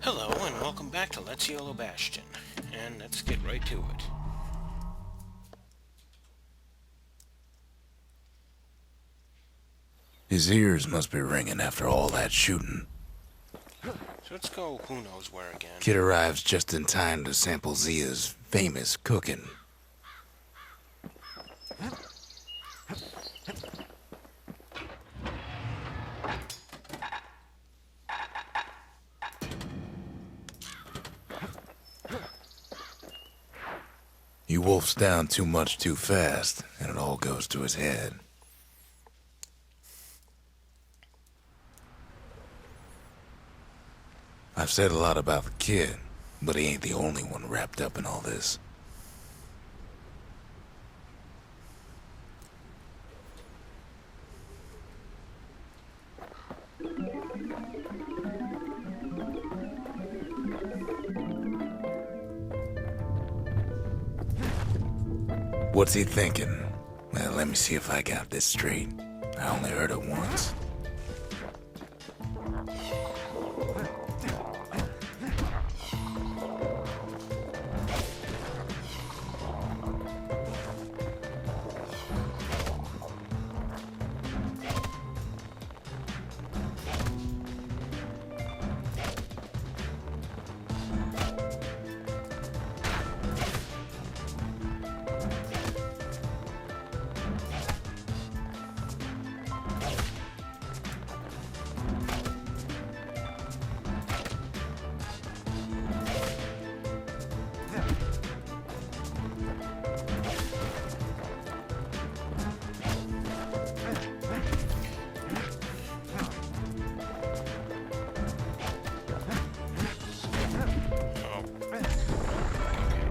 Hello and welcome back to Let's YOLO Bastion, and let's get right to it. His ears must be ringing after all that shooting. So let's go who knows where again. Kid arrives just in time to sample Zia's famous cooking. He wolfs down too much too fast, and it all goes to his head. I've said a lot about the kid, but he ain't the only one wrapped up in all this. What's he thinking? Well, let me see if I got this straight. I only heard it once.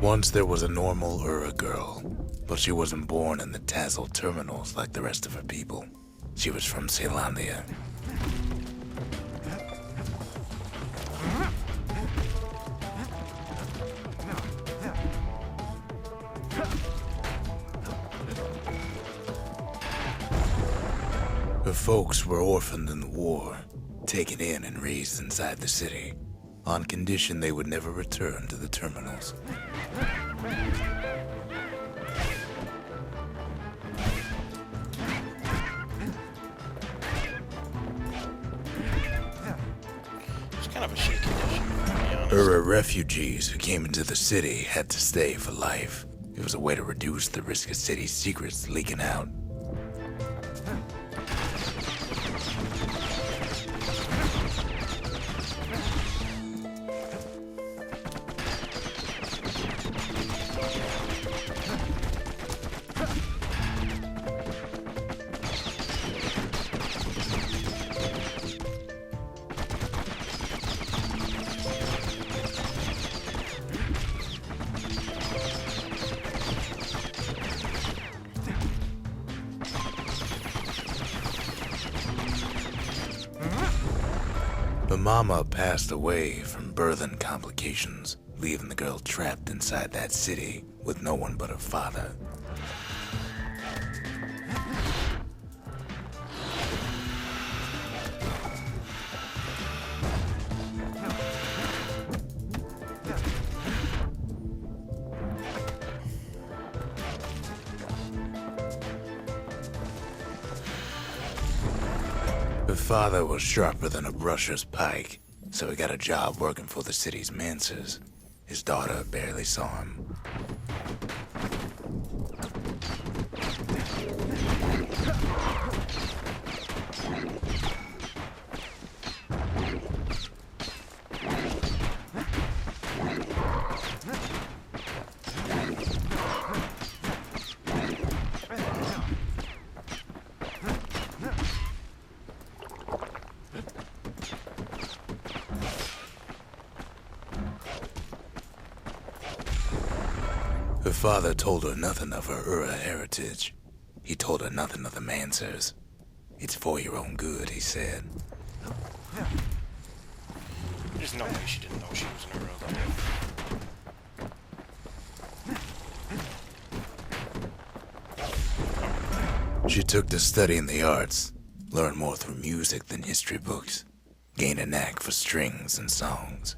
Once there was a normal Ura girl, but she wasn't born in the Tassel terminals like the rest of her people. She was from Ceylondia. Her folks were orphaned in the war, taken in and raised inside the city, on condition they would never return to the terminals. It's kind of a shitty condition, to be honest. Ura refugees who came into the city had to stay for life. It was a way to reduce the risk of city secrets leaking out. The mama passed away from birthing complications, leaving the girl trapped inside that city with no one but her father. Her father was sharper than a brusher's pike, so he got a job working for the city's mancers. His daughter barely saw him. Her father told her nothing of her Ura heritage. He told her nothing of the Mansers. It's for your own good, he said. There's no way she didn't know she was an Ura. She took to studying the arts, learned more through music than history books, gained a knack for strings and songs.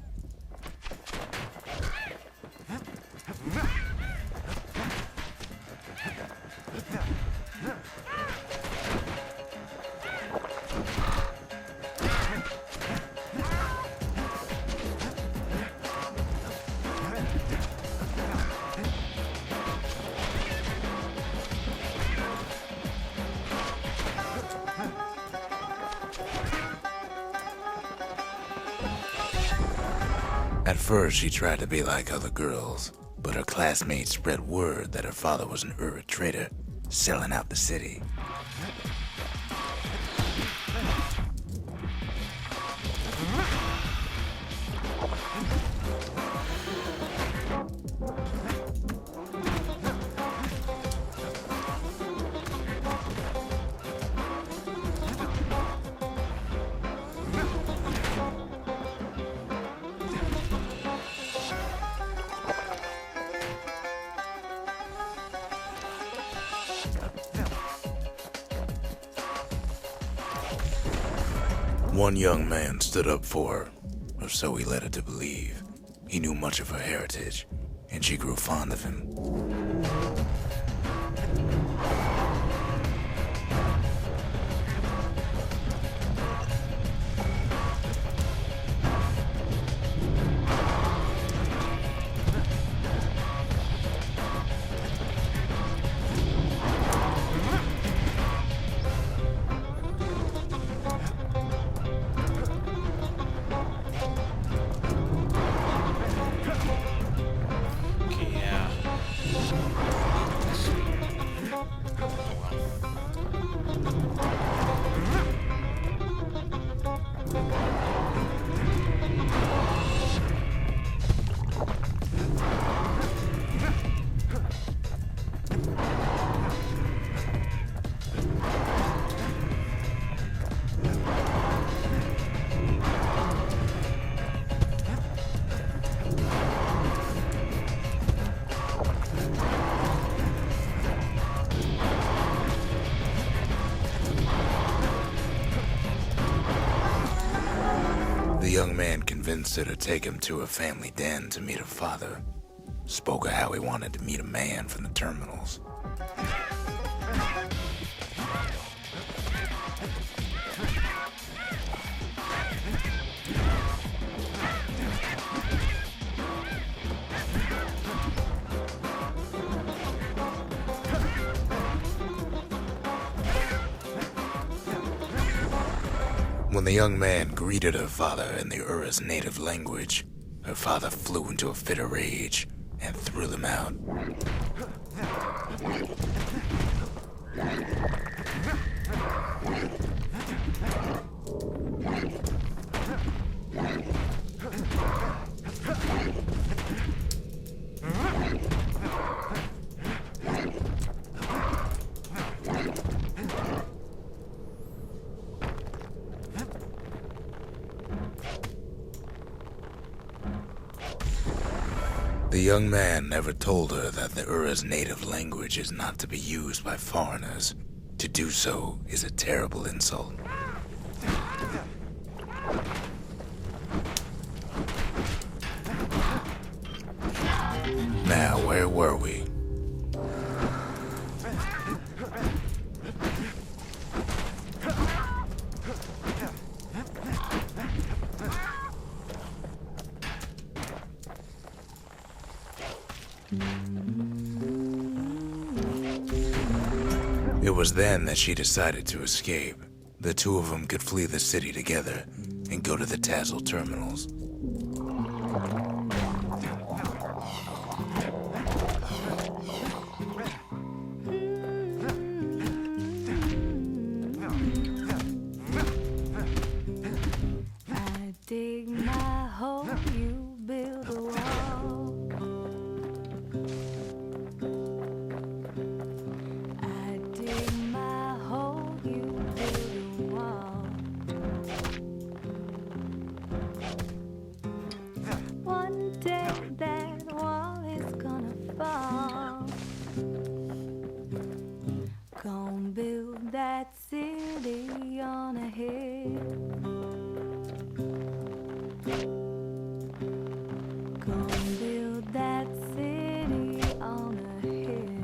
At first, she tried to be like other girls, but her classmates spread word that her father was an Ura trader, selling out the city. One young man stood up for her, or so he led her to believe. He knew much of her heritage, and she grew fond of him. The young man convinced her to take him to her family den to meet her father. Spoke of how he wanted to meet a man from the terminals. When the young man greeted her father in the Ura's native language, her father flew into a fit of rage and threw them out. The young man never told her that the Ura's native language is not to be used by foreigners. To do so is a terrible insult. Now, where were we? It was then that she decided to escape. The two of them could flee the city together and go to the Tassel terminals. I dig my hole, you build a wall. I dig my hole, you build a wall. One day that wall is gonna fall. Gonna build that city on a hill. Gonna build that city on a hill.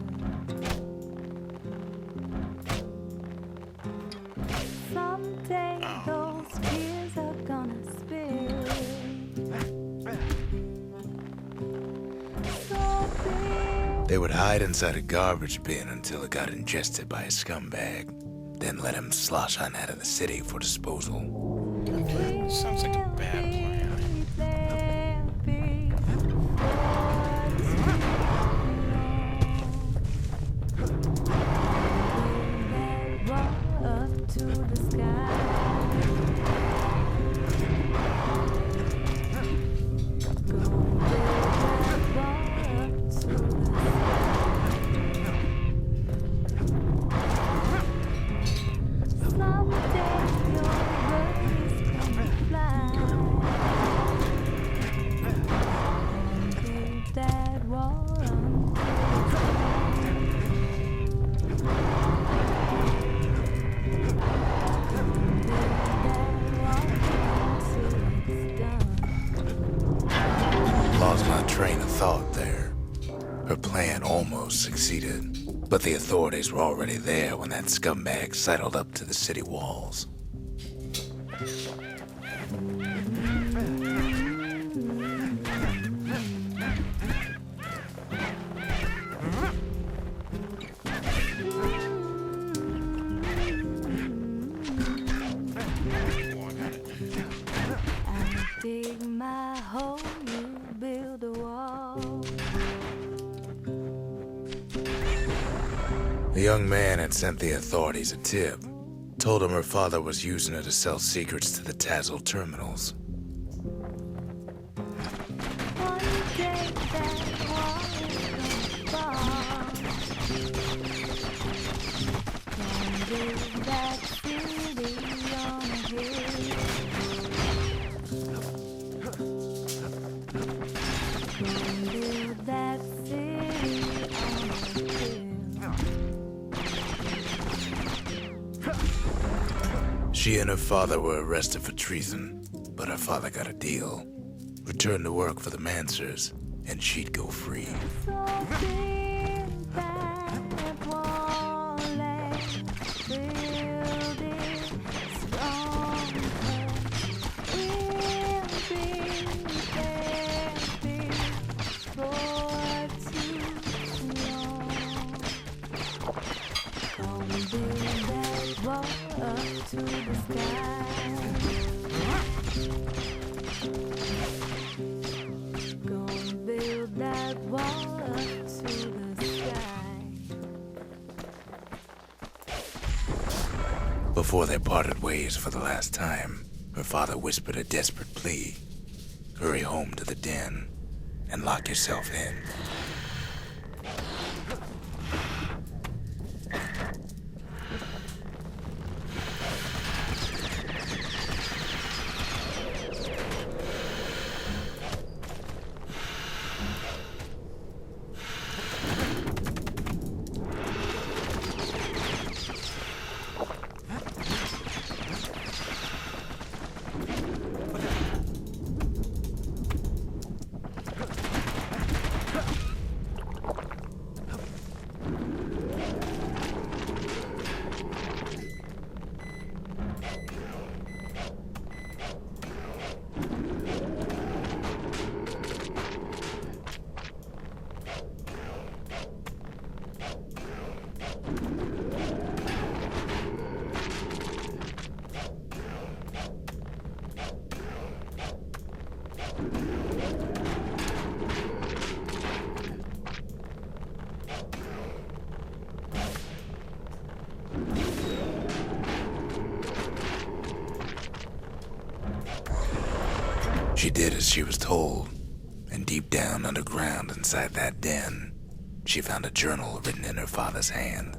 Someday those tears are gonna spill. So big. They would hide inside a garbage bin until it got ingested by a scumbag, then let him slosh on out of the city for disposal. Sounds like a bad plan. Lost my train of thought there. Her plan almost succeeded, but the authorities were already there when that scumbag sidled up to the city walls. Dig my hole, you build a wall. The young man had sent the authorities a tip. Told him her father was using her to sell secrets to the Tazzle terminals. One day that wall is gonna fall. Gonna build that city on a hill. Gonna build that city on a hill. She and her father were arrested for treason, but her father got a deal. Returned to work for the Mansers, and she'd go free. So build that wall and build it stronger. We'll be there before too long. Gonna build that wall up to the sky. Gonna build that wall up to the sky. Before they parted ways for the last time, her father whispered a desperate plea. Hurry home to the den and lock yourself in. She did as she was told, and deep down underground inside that den, she found a journal written in her father's hand.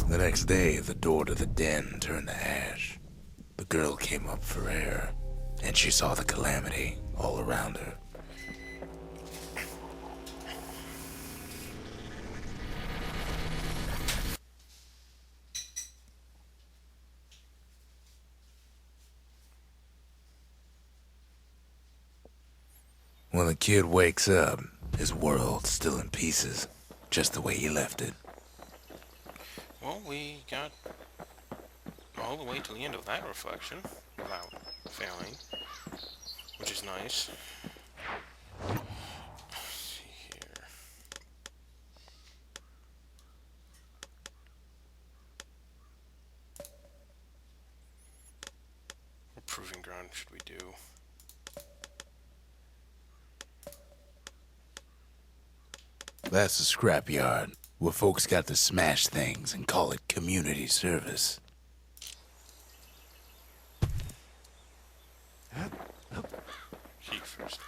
The next day, the door to the den turned to ash. The girl came up for air, and she saw the calamity all around her. When the kid wakes up, his world's still in pieces, just the way he left it. Well, we got all the way to the end of that reflection without failing, which is nice. Let's see here. What proving ground should we do? That's the scrapyard, where folks got to smash things and call it community service. He first.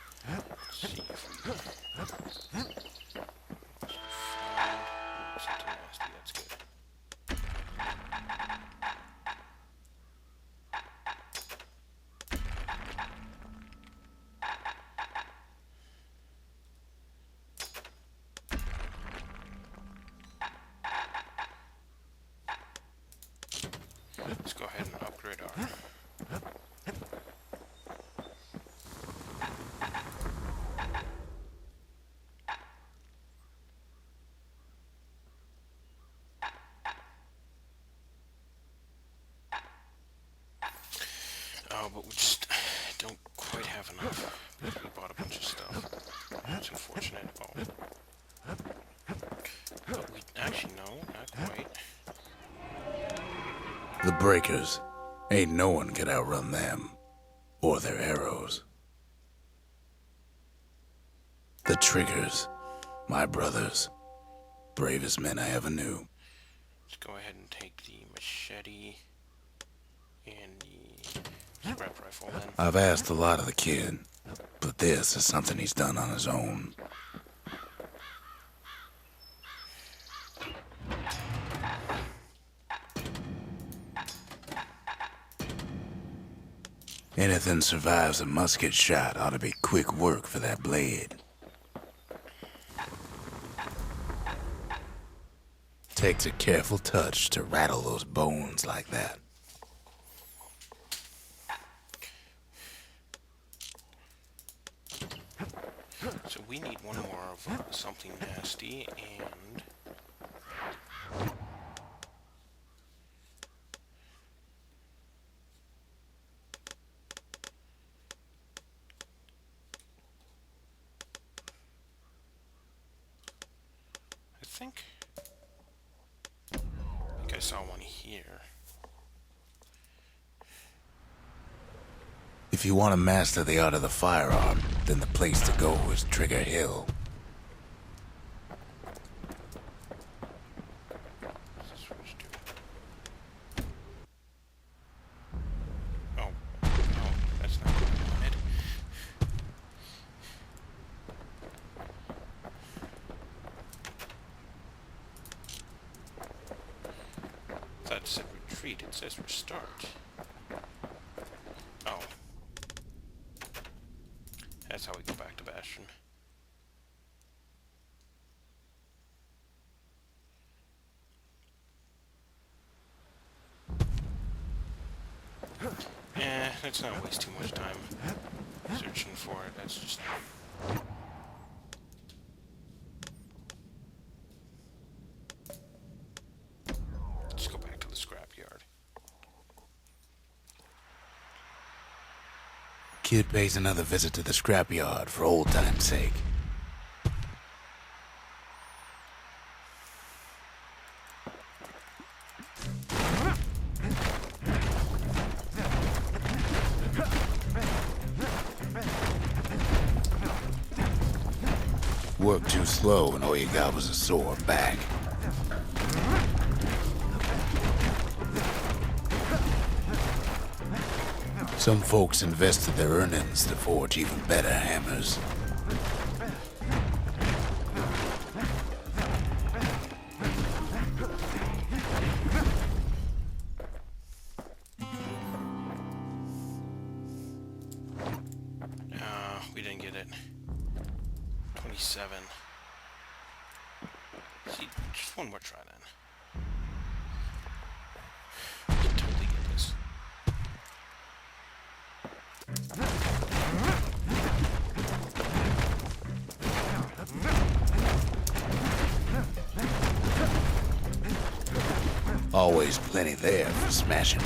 but we just don't quite have enough. We bought a bunch of stuff. It's unfortunate. Oh. But we actually, no, not quite. The breakers. Ain't no one could outrun them. Or their arrows. The triggers. My brothers. Bravest men I ever knew. Let's go ahead and take the machete and the scrap rifle then. I've asked a lot of the kid, but this is something he's done on his own. Anything survives a musket shot ought to be quick work for that blade. Takes a careful touch to rattle those bones like that. So we need one more of something nasty, and I think I saw one here. If you want to master the art of the firearm, then the place to go is Trigger Hill. Switch to. Oh, no, that's not what I wanted. That said retreat, it says restart. Oh. That's how we go back to Bastion. Yeah, let's not waste too much time searching for it. That's just... Let's go back to the scrapyard. Kid pays another visit to the scrapyard for old time's sake. Worked too slow and all you got was a sore back. Some folks invested their earnings to forge even better hammers. We didn't get it. 27. See, just one more try then. We can totally get this. Always plenty there for smashing.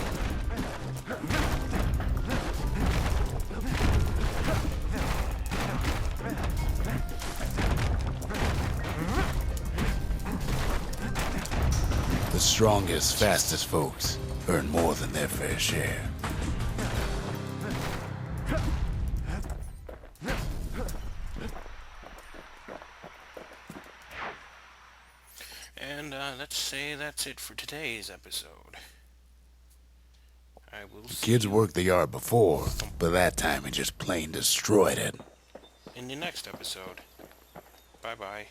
The strongest, fastest folks earn more than their fair share. And let's say that's it for today's episode. I will see Kids you worked the yard before, but that time he just plain destroyed it. in the next episode. Bye-bye.